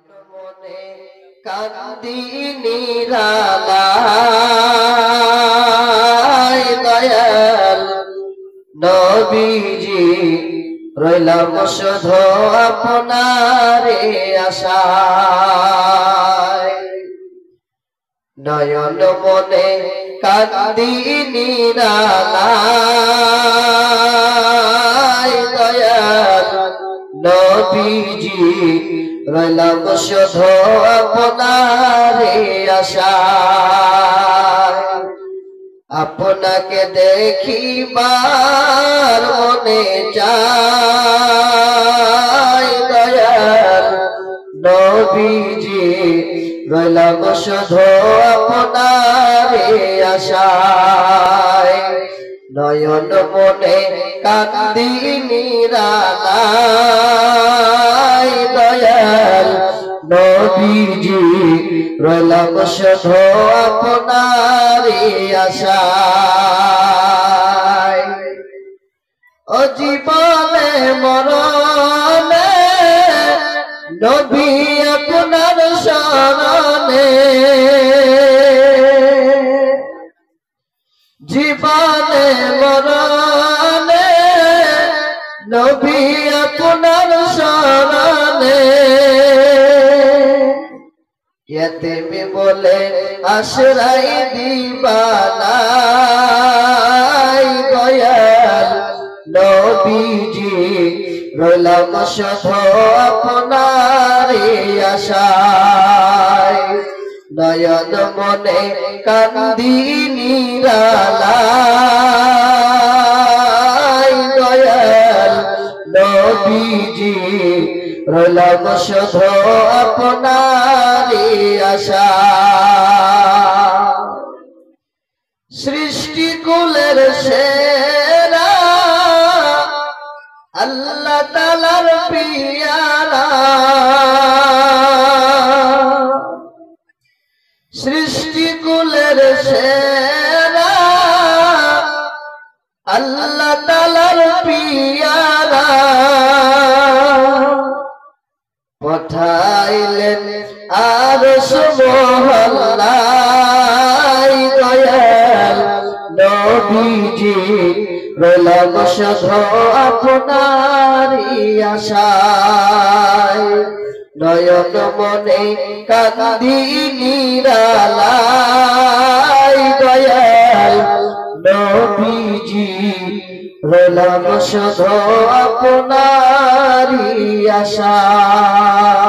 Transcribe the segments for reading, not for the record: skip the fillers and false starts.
মনে কান্দি নিরালায় দয়াল নবীজি রইলাম শুধু আপনারে আশায়। নয়ন মনে কান্দি নিরালায় দয়াল নবীজি রইলাম শুধু আপনারে আশায়। আপনাকে দেখিবার মনে চায় দয়াল নবীজি রইলাম শুধু আপনারে আশায়। নয়ন মনে কান্দি নিরালায় দয়াল নবীজি রইলাম শুধু আপনারে আশায়। ও জীবনে মরণে নবী আপনার শরণে, জীবনে মরণে নবী আপনার শরণে। এতিম বলে আশ্রয় দিবানাই দয়াল নবীজি রইলাম শুধু আপনারে আশায়। নয়ন মনে কান্দি নিরালায় দয়াল নবীজি রইলাম শুধু আপনারে আশায়। সৃষ্টি কুলের সেরা আল্লাহ তাআলার পিয়ারা, সৃষ্টি কুলের সেরা আল্লাহ তাআলার পিয়ারা। পাঠাইলেন আরশ মহল্লায় দয়াল নবীজি রইলাম শুধু আপনারি আশায়। নয়ন মনে কান্দি নিরালায় দয়াল নবীজি রইলাম শুধু আপনারি আশায়।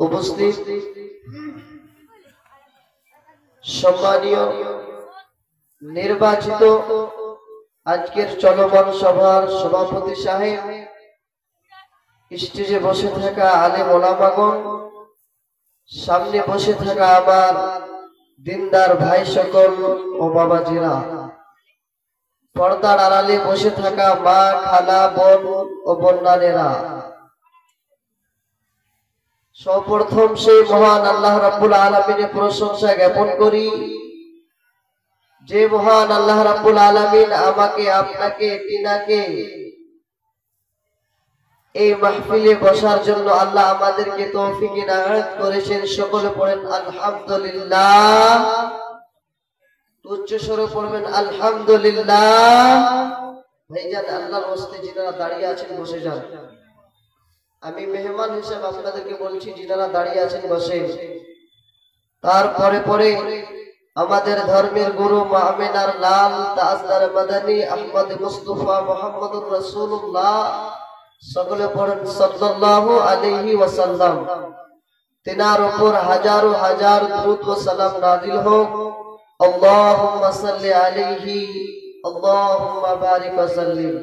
উপস্থিত সম্মানীয় নির্বাচিত আজকের চলমান সভার সভাপতি সাহেব, স্টেজে বসে থাকা আলেম ওলামাগণ, সামনে বসে থাকা আমার দিনদার ভাই সকল ও বাবাজিরা, পর্দার আড়ালে বসে থাকা মা খালা বোন ও বন্যানেরা, সর্বপ্রথম সেই মহান আল্লাহ রাব্বুল আলামিনের প্রশংসা জ্ঞাপন করি, যে মহান আল্লাহ রাব্বুল আলামিন আমাকে আপনাকে তিনাকে এই মাহফিলে বসার জন্য আল্লাহ আমাদেরকে তৌফিক ইনায়াত করেছেন। সকলে পড়েন আলহামদুলিল্লাহ। উচ্চ স্বরে পড়বেন আলহামদুলিল্লাহ। ভাইজান, আল্লাহর ওয়াস্তে যিনারা দাঁড়িয়ে আছেন বসে যান। আমি মেহমান হিসেবে আপনাদেরকে বলছি, যিনারা দাঁড়িয়ে আছেন বসে। তারপরে পরে আমাদের ধর্মের গুরু মাহমিনার লাল তাজদার মাদানী আহমদ মুস্তাফা মুহাম্মদুর রাসূলুল্লাহ, সকলে পড়েন সাল্লাল্লাহু আলাইহি ওয়াসাল্লাম। তিনার উপর হাজারো হাজার দুরূদ ও সালাম নাযিল হোক। আল্লাহুম্মা সাল্লি আলাইহি আল্লাহুম্মা বারিক ওয়া সাল্লিম।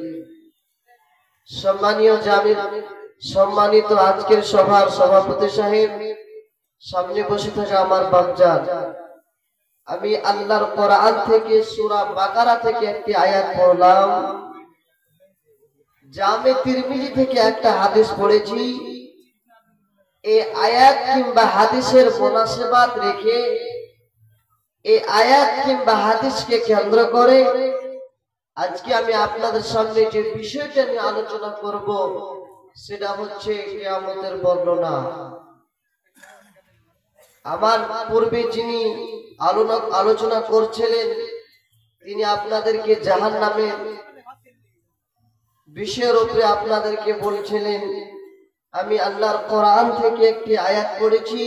সম্মানিত আজকের সভার সভাপতি সাহেব, সামনে বসে থাকা আমার বাপজান, আমি আল্লাহর কোরআন থেকে সূরা বাকারা থেকে একটি আয়াত পড়লাম, জামে তিরমিজি থেকে একটা হাদিস পড়েছি। এই আয়াত কিংবা হাদিসের মুনাসেবাত রেখে, এই আয়াত কিংবা হাদিসকে কেন্দ্র করে আজকে আমি আপনাদের সামনে যে বিষয়টা নিয়ে আলোচনা করব, সেটা হচ্ছে কিয়ামতের বর্ণনা। আমার পূর্বে যিনি আলোচনা করছিলেন তিনি আপনাদেরকে জাহান্নামের বিষয়ের উপরে আপনাদেরকে বলছিলেন। আমি আল্লাহর কোরআন থেকে একটি আয়াত পড়েছি,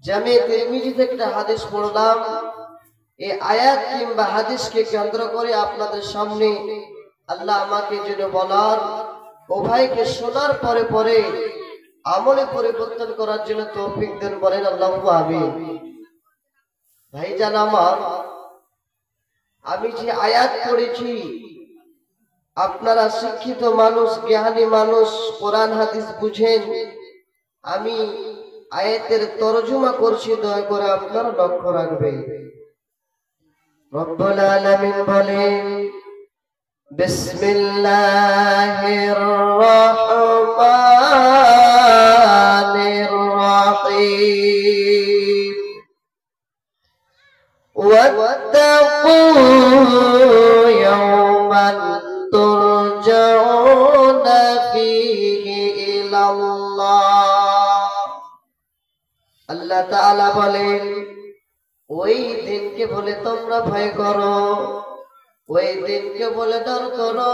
জামে তিরমিজি থেকে একটা হাদিস পড়লাম। এই আয়াত কিংবা হাদিসকে কেন্দ্র করে আপনাদের সামনে আল্লাহ আমাকে যেন বলার উভয়কে শোনার পরে পরে আমলে পরিবর্তন করার জন্য তৌফিক দেন, বলেন আল্লাহু আমিন। ভাইজান আমার, আমি যে আয়াত পড়েছি, আপনারা শিক্ষিত মানুষ, জ্ঞানী মানুষ, কোরআন হাদিস বুঝেন। আমি আয়াতের তরজমা করছি, দয়া করে আপনারা লক্ষ্য রাখবেন। রব্বুল আলামিন বলেন, বিসমিল্লাহির রহমানির রহিম। ওয়াত্তাকু ইয়াওমান তুরজাউনা ফীহি ইলাল্লাহ। আল্লাহ তাআলা বলেন, ওই দিনকে বলে তোমরা ভয় করো, ওই দিনকে বলে ডর করো,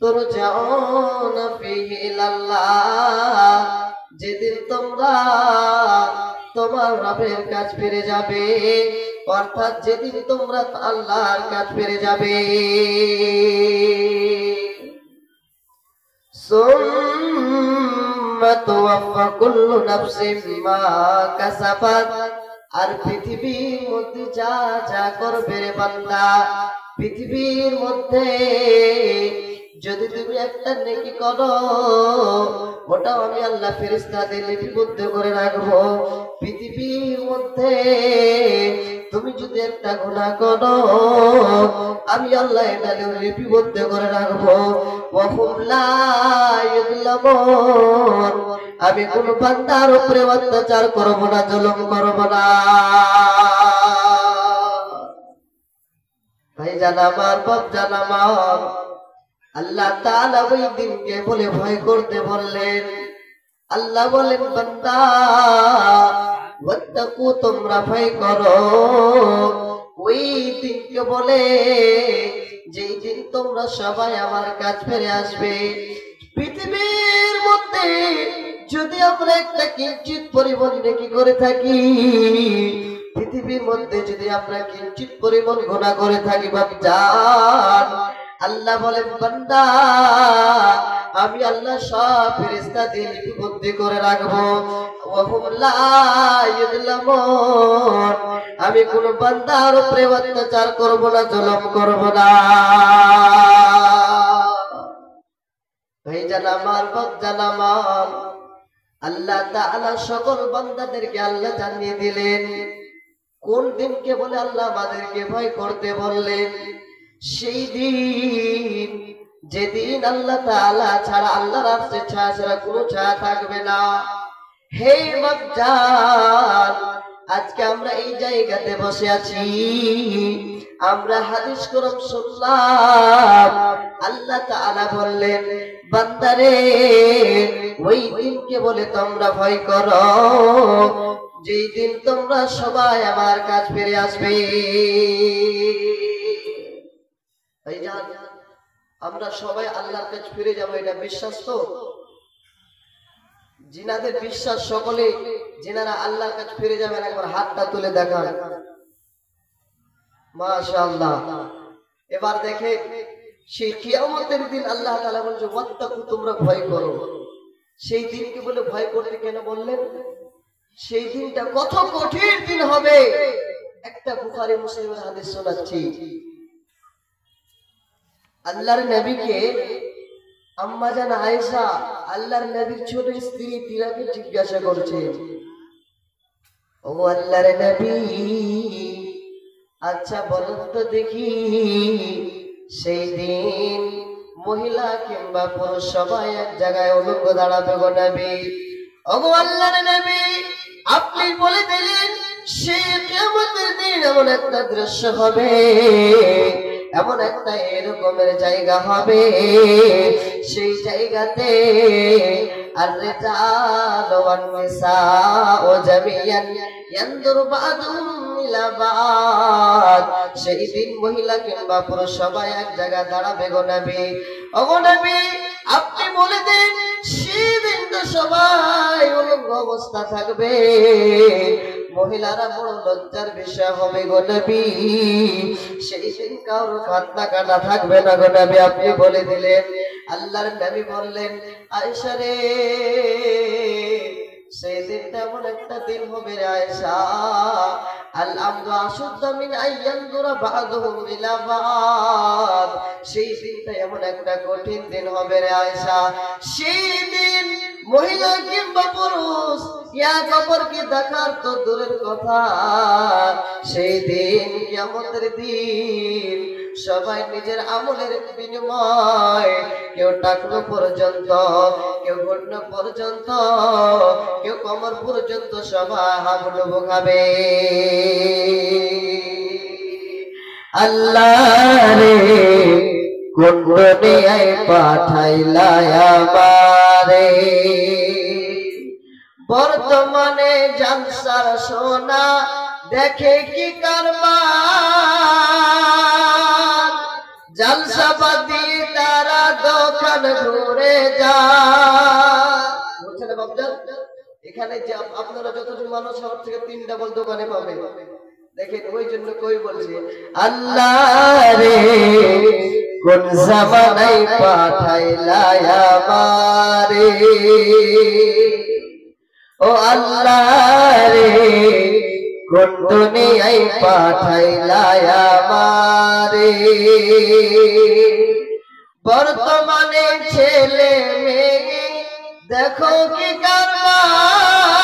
তুরজাউনা ফীহি ইলাল্লাহ, যেদিন তোমরা তোমার রবের কাছে ফিরে যাবে, অর্থাৎ যেদিন তোমরা আল্লাহর কাছে ফিরে যাবে। সুম্মা তুওয়াফা কুল্লু নাফসিন মা কাসাবাত। আর পৃথিবীর মধ্যে যা যা করবে রে বান্দা, পৃথিবীর মধ্যে যদি তুমি একটা নেকি করো, ওটাও আমি আল্লাহ ফেরেশতাদের লিপিবদ্ধ করে রাখবো। পৃথিবীর মধ্যে তুমি যদি একটা গুনাহ করো, আমি আল্লাহ এটা লিপিবদ্ধ করে রাখবো। ওয়াহুম লা ইযলামুন, আমি কোন বান্দার উপরে অত্যাচার করব না, জুলুম করব না। ভাইজান আমার, বাপজান আমার, আল্লাহ তাআলা ওই দিনকে বলে ভয় করতে বললেন। আল্লাহ বলেন, বান্দা ওয়াত্তাকু, তোমরা ভয় করো ওই দিনকে বলে, যেই দিন তোমরা সবাই আমার কাছে ফিরে আসবে। পৃথিবীর মধ্যে যদি আমরা একটা কিঞ্চিত পরিমাণ নেকি করে থাকি, পৃথিবীর মধ্যে যদি আমরা কিঞ্চিত পরিমাণ গুনাহ করে থাকি, বাপজান, আল্লাহ বলেন, বান্দা আমি আল্লাহ সব ফেরেশতা দিয়ে লিপিবদ্ধ করে রাখবো। ওয়াহুম লা ইযলামুন, আমি কোন বান্দার উপরে অত্যাচার করব না, জুলুম করব না। ভাইজান আমার, বাপজান আমার, আল্লাহ তাআলা সকল বান্দাদেরকে আল্লাহ জানিয়ে দিলেন কোন দিনকে বলে আল্লাহ আমাদেরকে ভয় করতে বললেন। সেই দিন যেদিন আল্লাহ তাআলা ছাড়া, আল্লাহর আরশে ছায়া ছাড়া কোনো ছায়া থাকবে না। হে বাপজান, আজকে আমরা এই জায়গাতে বসে আছি, আমরা হাদিস কোরআন শুনলাম। আল্লাহ তাআলা বললেন, বান্দারে ওই দিনকে বলে তোমরা ভয় করো, যেই দিন তোমরা সবাই আমার কাছে ফিরে আসবে। আমরা সবাই আল্লাহর কাছে ফিরে যাব, এটা বিশ্বাস তো? জিনাদের বিশ্বাস, সকলে জিনারা আল্লাহর কাছে ফিরে যাবেন, একবার হাতটা তুলে দেখান। মাশাআল্লাহ। এবার দেখে সেই কিয়ামতের দিন আল্লাহ তাআলা বলছে, ওয়াত্তাকু, তোমরা ভয় করো। সেই দিনকে বলে ভয় করতে কেন বললেন? সেই দিনটা কত কঠিন দিন হবে। একটা বুখারী মুসলিমের হাদিস শোনাচ্ছি। আল্লাহর নবীকে আম্মা জান আয়েশা, আল্লাহর নবীর ছোট স্ত্রী, তিনাকে জিজ্ঞাসা করছে, ও আল্লাহর নবী, আচ্ছা বলুন তো দেখি, সেই দিন মহিলা কিংবা পুরুষ সবাই এক জায়গায় উলঙ্গ দাঁড়াবে গো নবী? ওগো আল্লাহর নবী, আপনি বলে দিলেন সেই কিয়ামতের দিন এমন একটা দৃশ্য হবে, এমন একটা এরকমের জায়গা হবে, সেই জায়গাতে الرجال والنساء جميعا ينظر بعضهم إلى بعض। সেই দিন মহিলা কিংবা পুরুষ সবাই এক জায়গায় দাঁড়াবে গো নবী। ওগো নবী, আপনি বলে দিন সেদিন তো সবাই উলঙ্গ অবস্থা থাকবে, মহিলারা বড় লজ্জার বিষয় হবে গো নবী। সেই দিন কারো কান্না কাটা থাকবে না গো নবী, আপনি বলে দিলেন। আল্লাহর নবী বললেন, আয়েশা রে, সেই দিনটা এমন একটা দিন হবে রে আয়েশা, আল আমরু আশুদ্দা মিন আইয়ানজুরা বা'দুহুম ইলা বা'দ। সেই দিনটা এমন একটা কঠিন দিন হবে রে আয়েশা, সেই দিন মহিলা কিংবা পুরুষ এক অপরকে দেখার তো দূরের কথা, সেই দিন কিয়ামতের দিন সবাই নিজের আমলের বিনিময়, কেউ টাকনো পর্যন্ত, কেউ ঘটন পর্যন্ত, কেউ কমর পর্যন্ত সবাই হাবুডুবু খাবে। আল্লাহ রে, কোন দুনিয়ায় পাঠাইলা আমারে, বর্তমানে জালসার সোনা দেখে কি কারবার, জালসাবাদী তারা দোকান ঘুরে যায়। বুঝছেন বাবজান, এখানে যে আপনারা যতজন মানুষ শহর থেকে 3 ডাবল দোকানে পাবে, দেখেন ওই জন্য কই বলছে, আল্লাহ রে, কোন জামানায় পাঠাইলা আমারে, ও আল্লাহ রে, কোন দুনিয়ায় পাঠাইলা আমারে, বর্তমানে ছেলে মেয়ে দেখো কি কারবার,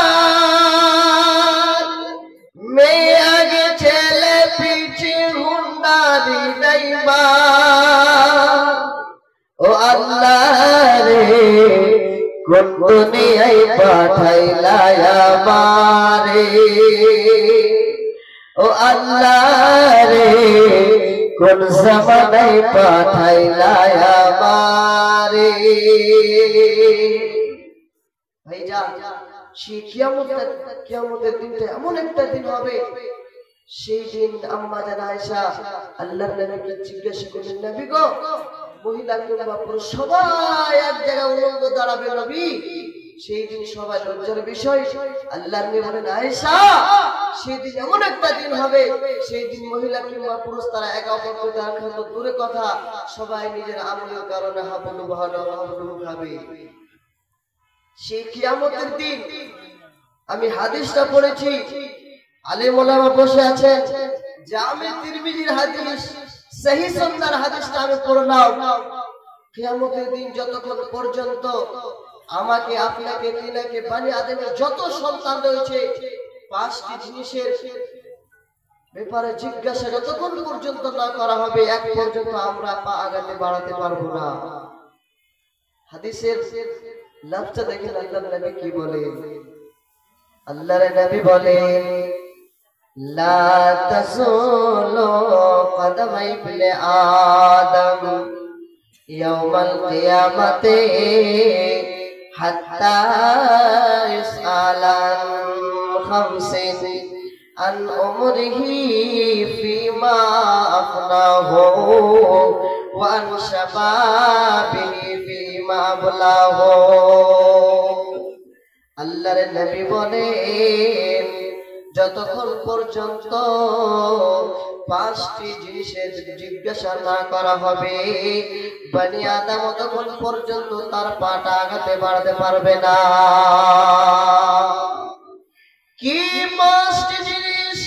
মেয়ে আগে ছেলে পিছে হুন্ডারি দেইবা, ও আল্লাহ রে, কোন দুনিয়ায় পাঠাইলা আমারে, ও আল্লাহ রে, কোন জামানায় পাঠাইলা আমারে। ভাইজান, সেই কিয়ামতের দিনটা এমন একটা দিন হবে, সেই দিন আম্মা জান আয়েশা আল্লাহর নবীকে জিজ্ঞাসা করলেন, নবী গো, মহিলা কিংবা পুরুষ সবাই এক জায়গায় উলঙ্গ দাঁড়াবে নবী, সেই দিন সবাই লজ্জার বিষয়। আল্লাহর নবী বলেন, আয়েশা, সেই দিন এমন একটা দিন হবে, সেই দিন মহিলা কিংবা পুরুষ তারা একে অপরকে দেখার তো দূরের কথা, সবাই নিজের আমলের কারণে হাবুডুবু খাবে। সেই কিয়ামতের দিন আমি হাদিসটা পড়েছি, আলেম ওলামা বসে আছেন, জামে তিরমিজির হাদিস, সহিহ সুন্নাহর হাদিসটা আমি পড়লাম। কিয়ামতের দিন যতক্ষণ পর্যন্ত আমাকে, আপনাকে, তিনাকে, বনি আদমের যত সন্তান রয়েছে, 5টি জিনিসের ব্যাপারে জিজ্ঞাসা যতক্ষণ পর্যন্ত না করা হবে, এক পর্যন্ত আমরা পা আগাতে বাড়াতে পারবো না। হাদিসের লফজটা দেখেন আল্লাহর নবী কি বলেন। আল্লাহর নবী বলেন, লা তাসুলু কদম ইবনে আদম ইয়াউমাল কিয়ামাতি হাত্তা ইসআলান খামসিন আন উমরিহি ফিমা আফনাহু ওয়া আন শাবাবিহি ফিমা আবলাহু। আল্লাহর নবী বলেন, যতক্ষণ পর্যন্ত 5টি জিনিসের জিজ্ঞাসা না করা হবে, বনি আদম ততক্ষণ পর্যন্ত তার পাটা আগাতে বাড়াতে পারবে না। কি 5টি জিনিস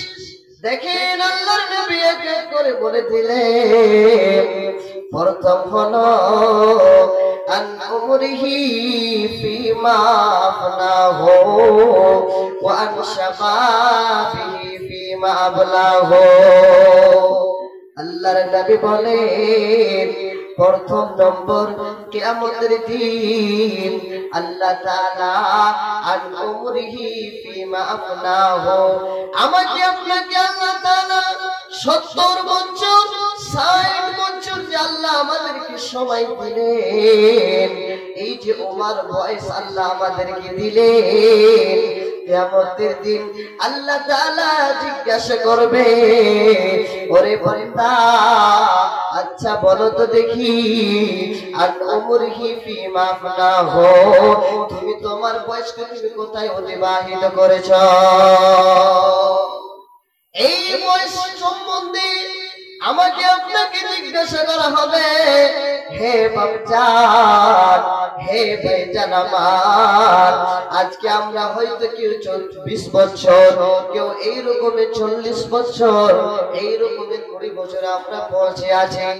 দেখেন, আল্লাহর নবী এক এক করে বলে দিলেন। প্রথম হলো আন উমরিহি ফিমা আফনাহু ওয়া আন শাবাবিহি ফিমা আবলাহু। আল্লাহর নবী বলেন, প্রথম নম্বর কিয়ামতের দিন আল্লাহ তাআলা আন উমরিহি ফিমা আফনাহু, আমাকে আপনাকে আল্লাহ তাআলা 70 বছর 60 বছর যে আল্লাহ আমাদেরকে সময় দিলেন, এই যে ওমর বয়স আল্লাহ আমাদেরকে দিলেন, কিয়ামতের দিন আল্লাহ তাআলা জিজ্ঞাসা করবে, ওরে বান্দা আচ্ছা বলো তো দেখি, আন উমরিহি ফিমা আফনাহু, তুমি তোমার বয়সকে তুমি কোথায় অতিবাহিত করেছ? এই বয়স সম্বন্ধে আমাকে আপনাকে জিজ্ঞাসা করা হবে। হে বাপজান, হে ভাইজান আমার, আজকে আমরা হয়তো কেউ 20 বছর, কেউ এই রকমের 40 বছর, এই রকমের 20 বছর আমরা পৌঁছে আছি।